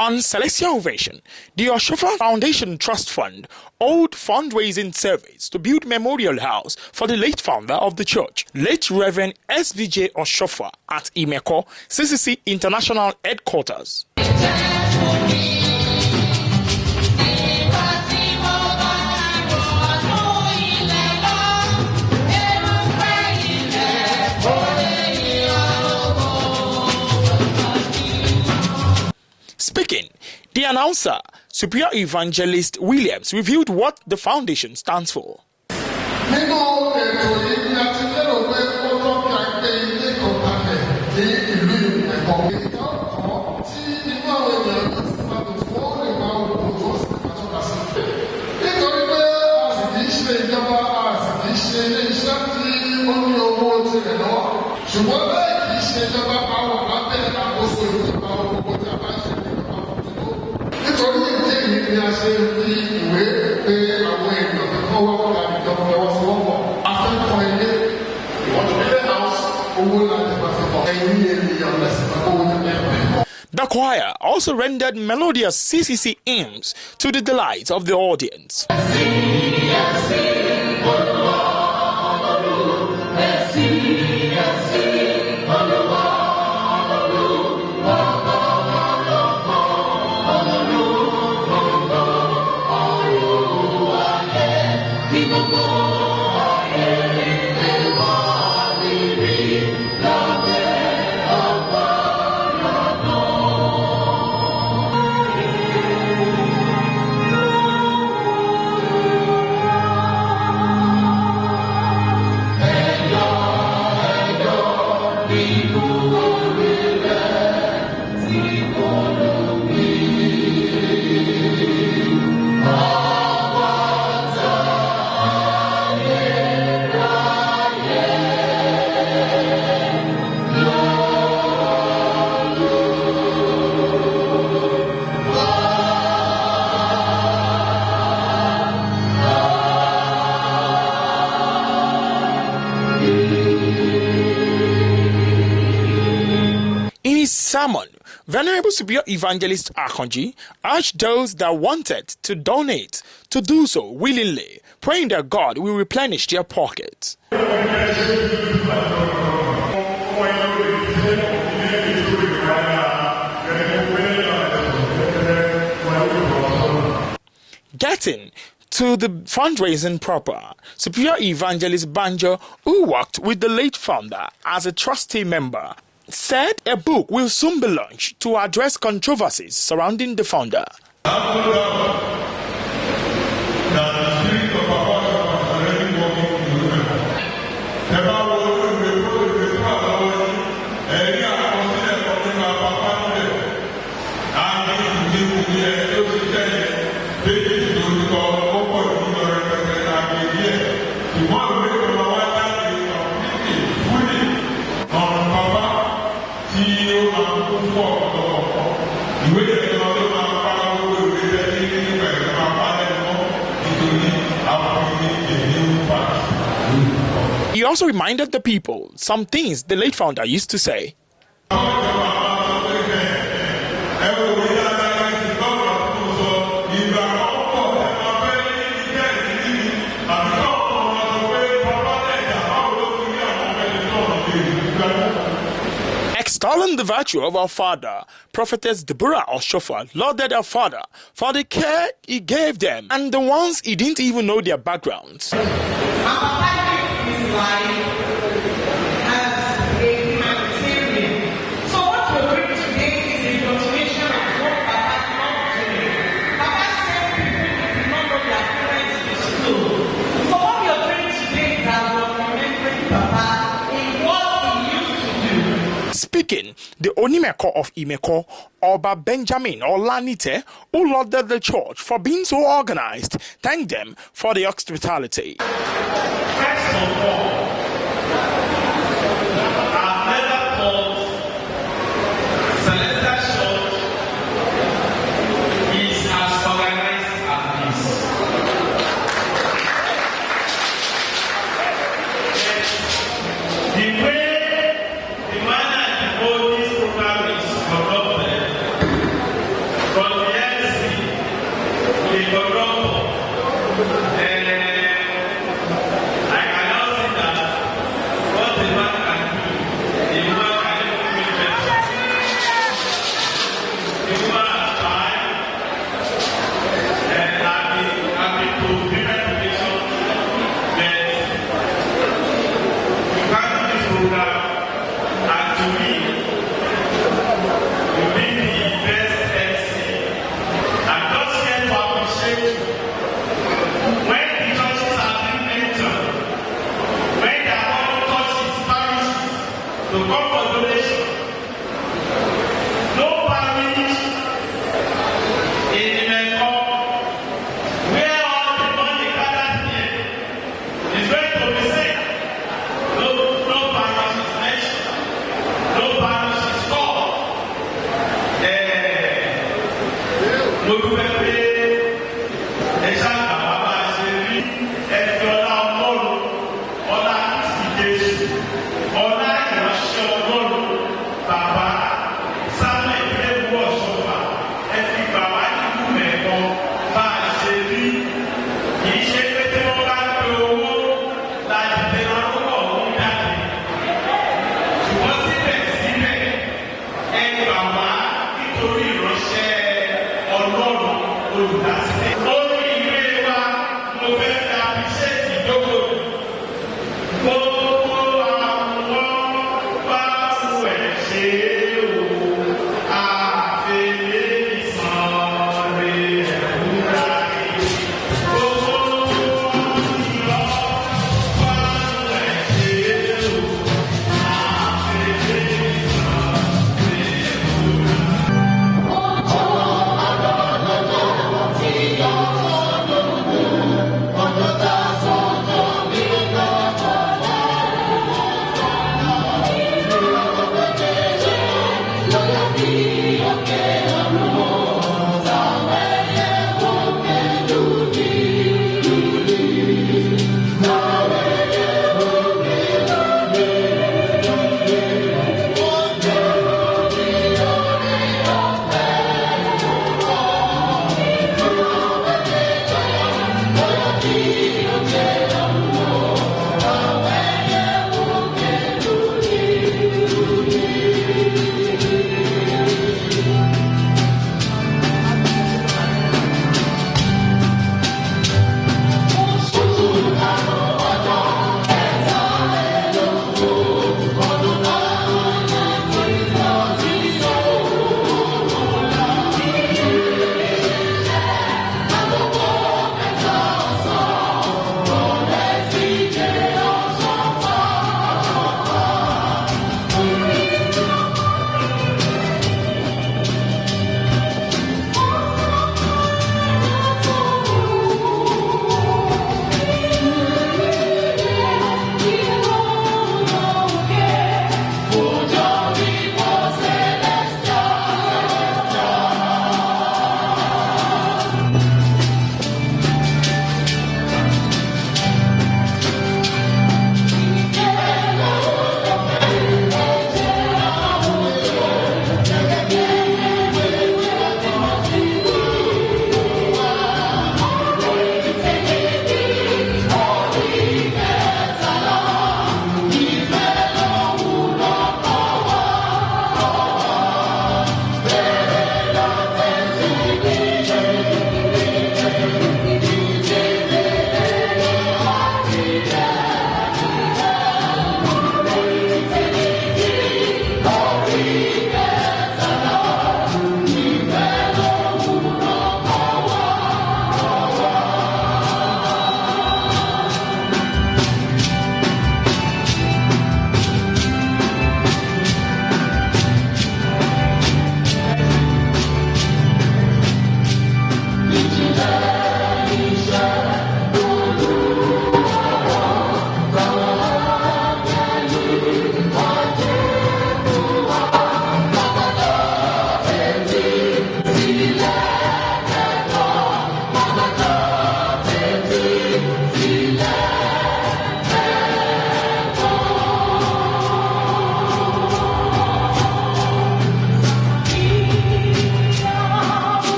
On Celestial Ovation, the CCC Foundation Trust Fund owed fundraising service to build memorial house for the late founder of the church, late Reverend SBJ FOUNDATION at Makoko, CCC International Headquarters. Speaking, the announcer, Superior Evangelist Williams, revealed what the foundation stands for. The choir also rendered melodious CCC hymns to the delight of the audience. In his sermon, Venerable Superior Evangelist Akonji urged those that wanted to donate to do so willingly, praying that God will replenish their pockets. Getting to the fundraising proper, Superior Evangelist Banjo, who worked with the late founder as a trustee member, said a book will soon be launched to address controversies surrounding the founder. He also reminded the people some things the late founder used to say. Extolling the virtue of our father, Prophetess Deborah Oshofa lauded her father for the care he gave them and the ones he didn't even know their backgrounds. As a humanitarian. So what we're doing today is a continuation of what Papa did. Papa said people do not know their parents in school. So what we are doing today is that we're remembering Papa in what he used to do. Speaking, the Onimeko of Imeko, Oba Benjamin Olanite, who lauded the church for being so organized, thanked them for the hospitality. First of all, I've never thought Celestial Church is as organized as this. The way, the manner and the way this program is conducted,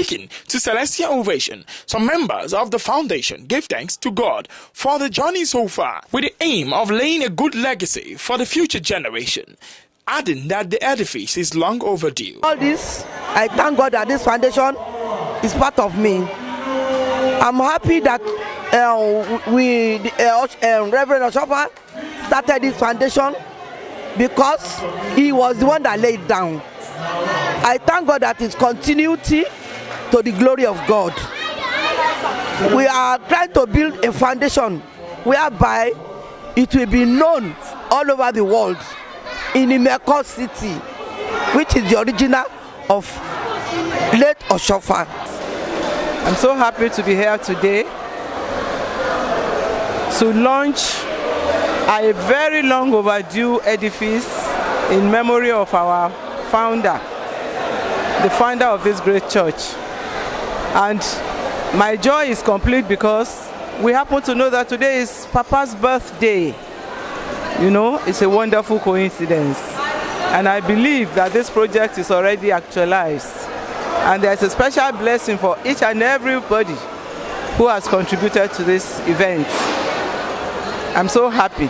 Speaking to Celestial Ovation, some members of the foundation gave thanks to God for the journey so far, with the aim of laying a good legacy for the future generation, adding that the edifice is long overdue. All this, I thank God that this foundation is part of me. I'm happy that Reverend Oshofa started this foundation because he was the one that laid down. I thank God that it's continuity to the glory of God. We are trying to build a foundation whereby it will be known all over the world in Makoko City, which is the original of late Oshofa. I'm so happy to be here today to launch a very long overdue edifice in memory of our founder, the founder of this great church. And my joy is complete because we happen to know that today is Papa's birthday. You know, it's a wonderful coincidence. And I believe that this project is already actualized. And there's a special blessing for each and everybody who has contributed to this event. I'm so happy.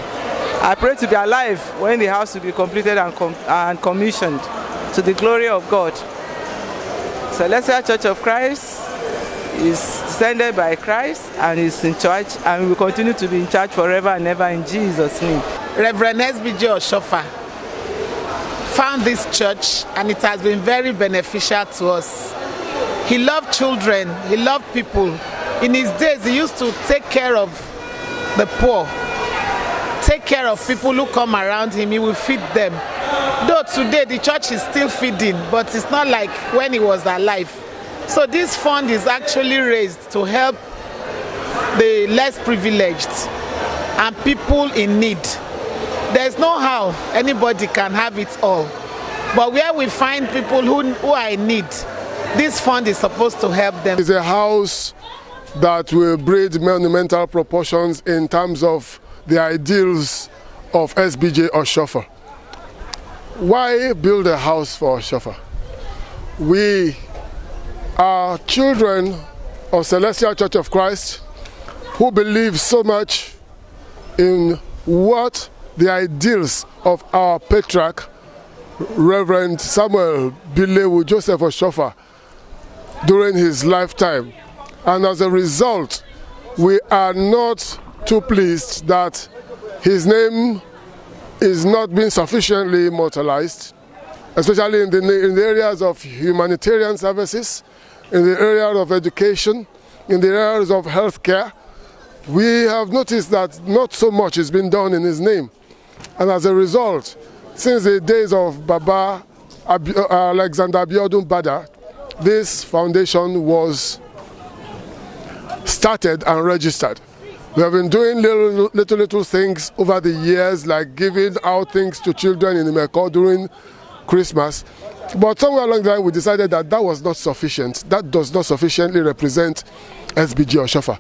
I pray to be alive when the house will be completed and commissioned, to the glory of God. Celestial Church of Christ is descended by Christ and is in charge, and will continue to be in charge forever and ever in Jesus' name. Reverend SBJ Oshofa found this church, and it has been very beneficial to us. He loved children, he loved people. In his days, he used to take care of the poor, take care of people who come around him. He will feed them. Though today the church is still feeding, but it's not like when he was alive. So this fund is actually raised to help the less privileged and people in need. There's no how anybody can have it all. But where we find people who are in need, this fund is supposed to help them. It's a house that will breed monumental proportions in terms of the ideals of SBJ Oshofa. Why build a house for Oshofa? We are children of Celestial Church of Christ who believe so much in what the ideals of our patriarch, Reverend Samuel Bilewu Joseph Oshofa, during his lifetime. And as a result, we are not too pleased that his name is not being sufficiently immortalized, especially in the areas of humanitarian services, in the area of education, in the areas of healthcare. We have noticed that not so much is being done in his name. And as a result, since the days of Baba Alexander Abiodun Bada, this foundation was started and registered. We have been doing little things over the years, like giving out things to children in Makoko during Christmas. But somewhere along the line, we decided that that was not sufficient. That does not sufficiently represent SBJ Oshofa.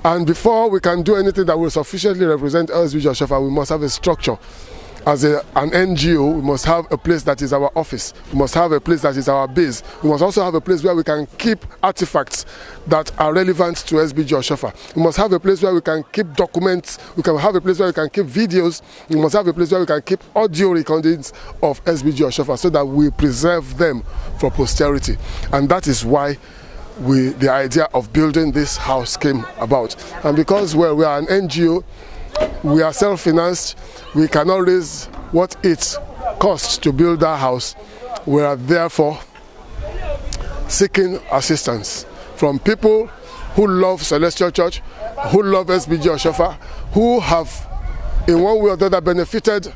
And before we can do anything that will sufficiently represent SBJ Oshofa, we must have a structure. As an NGO, we must have a place that is our office. We must have a place that is our base. We must also have a place where we can keep artifacts that are relevant to SBJ Oshofa. We must have a place where we can keep documents. We can have a place where we can keep videos. We must have a place where we can keep audio recordings of SBJ Oshofa so that we preserve them for posterity. And that is why the idea of building this house came about. And because we are an NGO, we are self-financed, we cannot raise what it costs to build that house. We are therefore seeking assistance from people who love Celestial Church, who love SBJ Oshofa, who have in one way or the other benefited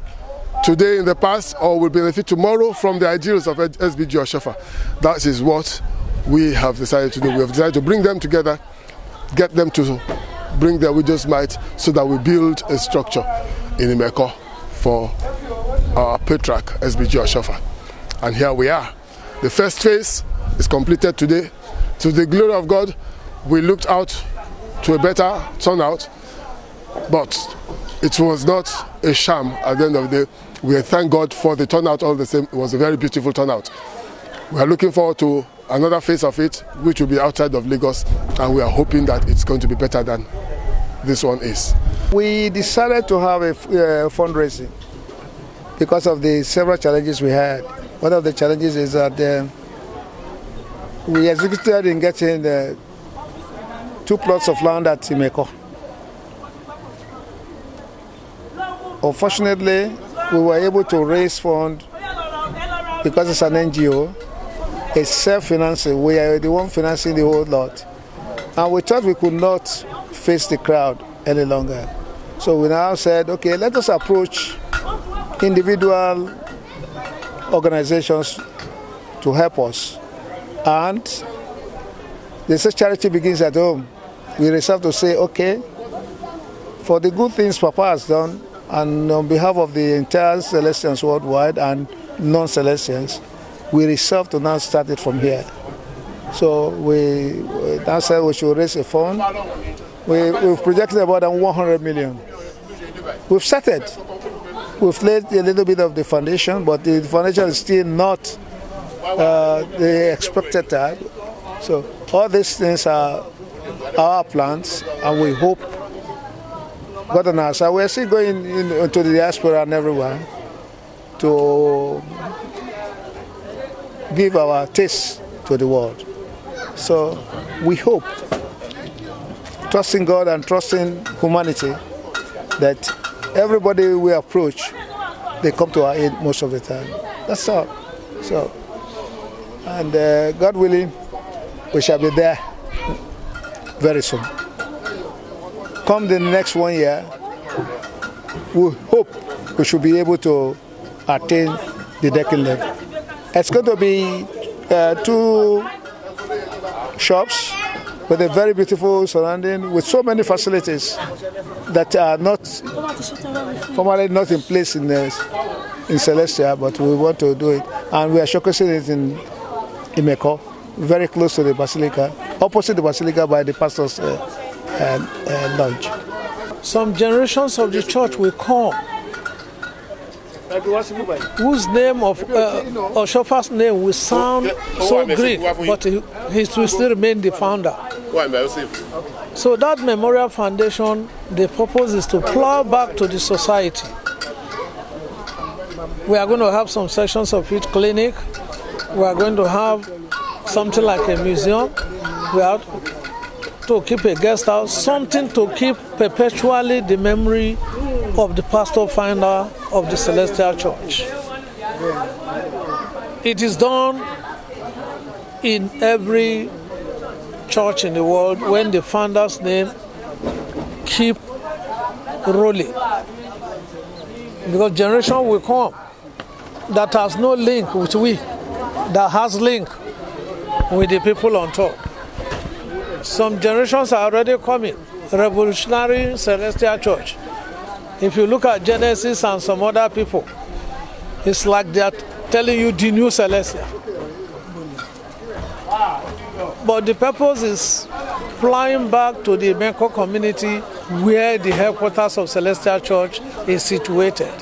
today in the past or will benefit tomorrow from the ideals of SBJ Oshofa. That is what we have decided to do. We have decided to bring them together, get them to bring their widow's might so that we build a structure in Makoko for our patriarch, SBJ Oshofa. And here we are. The first phase is completed today. To the glory of God, we looked out to a better turnout, but it was not a sham at the end of the day. We thank God for the turnout all the same. It was a very beautiful turnout. We are looking forward to another phase of it, which will be outside of Lagos, and we are hoping that it's going to be better than this one is. We decided to have a fundraising because of the several challenges we had. One of the challenges is that we executed in getting 2 plots of land at Makoko. Unfortunately, we were able to raise funds because it's an NGO. It's self-financing. We are the one financing the whole lot. And we thought we could not face the crowd any longer. So we now said, okay, let us approach individual organizations to help us. And they say charity begins at home. We resolved to say, okay, for the good things Papa has done, and on behalf of the entire Celestians worldwide and non-Celestians, we resolved to now start it from here. So we now said we should raise a fund. We've projected about 100 million. We've started. We've laid a little bit of the foundation, but the foundation is still not the expected type. So all these things are our plans, and we hope God on our side. We're still going into the diaspora and everywhere to give our taste to the world. So we hope, trusting God and trusting humanity, that everybody we approach, they come to our aid most of the time. That's all. So, and God willing, we shall be there very soon. Come the next 1 year, we hope we should be able to attain the decade level. It's going to be 2 shops with a very beautiful surrounding, with so many facilities that are not formally not in place in Celestia, but we want to do it, and we are showcasing it in Makoko, very close to the Basilica, opposite the Basilica by the pastor's lodge. Some generations of the church will come, whose name of Oshofa's name will sound so Greek, but he will still remain the founder. So that memorial foundation, the purpose is to plow back to the society. We are going to have some sessions of each clinic. We are going to have something like a museum. We are to keep a guest house, something to keep perpetually the memory of the pastor founder of the Celestial Church. It is done in every church in the world when the founder's name keep rolling. Because generation will come that has no link with we, that has link with the people on top. Some generations are already coming. Revolutionary Celestial Church. If you look at Genesis and some other people, it's like they are telling you the new Celestia. But the purpose is flying back to the Makoko community where the headquarters of Celestial Church is situated.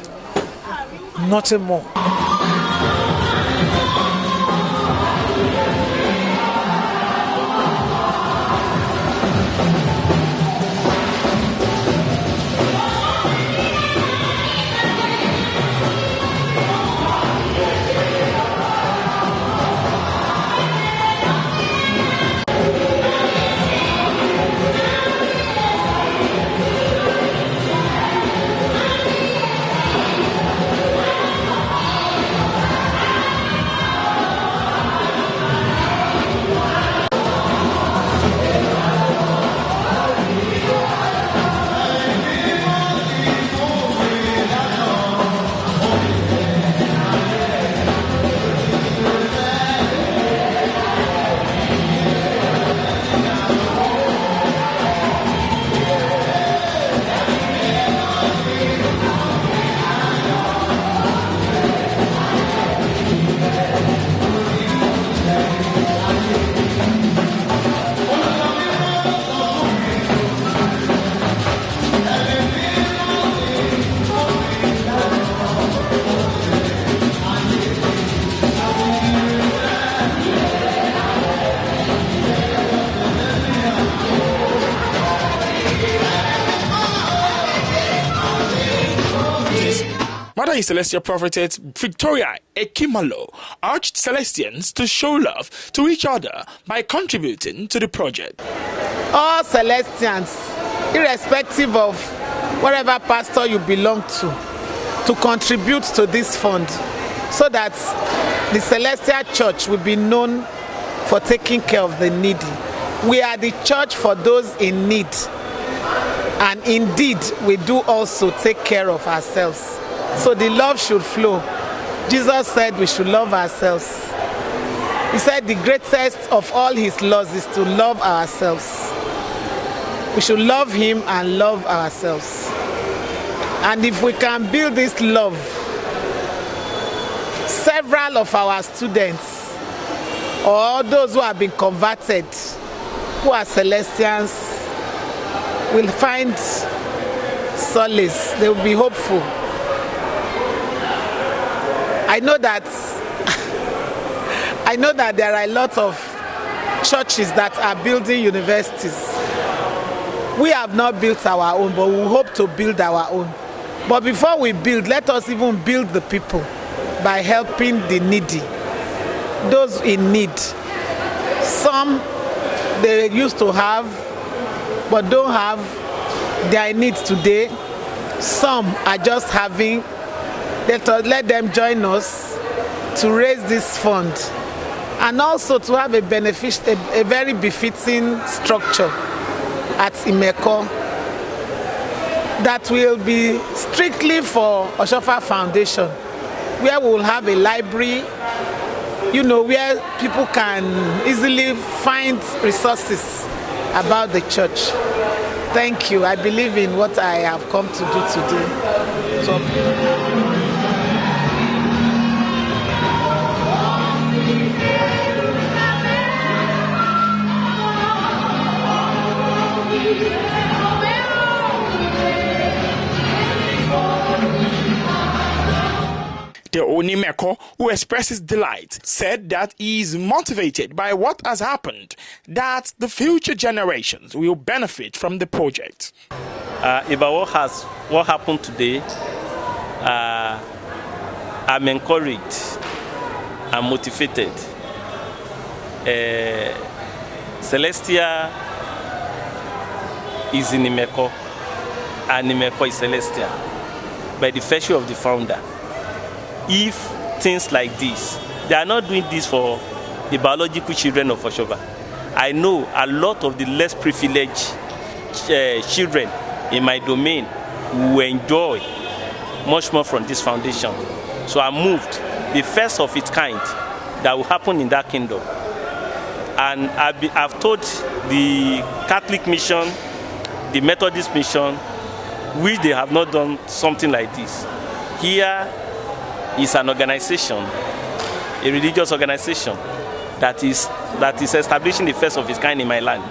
Nothing more. is Celestial Prophetess Victoria Ekimalo urged Celestians to show love to each other by contributing to the project. All Celestians, irrespective of whatever pastor you belong to contribute to this fund so that the Celestial Church will be known for taking care of the needy. We are the church for those in need, and indeed we do also take care of ourselves. So the love should flow. Jesus said we should love ourselves. He said the greatest of all his laws is to love ourselves. We should love him and love ourselves. And if we can build this love, several of our students or those who have been converted, who are Celestians, will find solace. They will be hopeful. I know that there are a lot of churches that are building universities. We have not built our own, but we hope to build our own. But before we build, let us even build the people by helping the needy, those in need. Some they used to have but don't have their needs today. Some are just having. Let them join us to raise this fund and also to have a very befitting structure at Imeko that will be strictly for Oshofa Foundation, where we will have a library, where people can easily find resources about the church. Thank you. I believe in what I have come to do today. So, The Onimeko, who expresses delight, said that he is motivated by what has happened, that the future generations will benefit from the project. About what happened today, I'm encouraged, I'm motivated. Celestia is in Imeko, and Imeko is Celestia, by the virtue of the founder. If things like this, they are not doing this for the biological children of Oshofa. I know a lot of the less privileged children in my domain who enjoy much more from this foundation. So I'm moved, the first of its kind that will happen in that kingdom. And I've told the Catholic mission, the Methodist mission, which they have not done something like this. Here is an organization, a religious organization that is establishing the first of its kind in my land,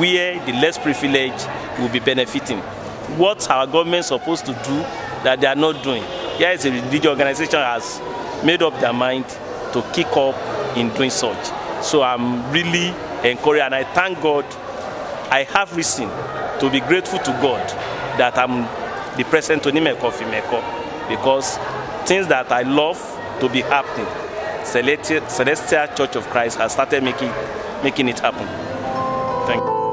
where the less privileged will be benefiting. What's our government supposed to do that they are not doing? Here is a religious organization that has made up their mind to kick up in doing such. So I'm really encouraged, and I thank God. I have reason to be grateful to God that I'm the president of Imeko, because things that I love to be happening, Celestial Church of Christ has started making it happen. Thank you.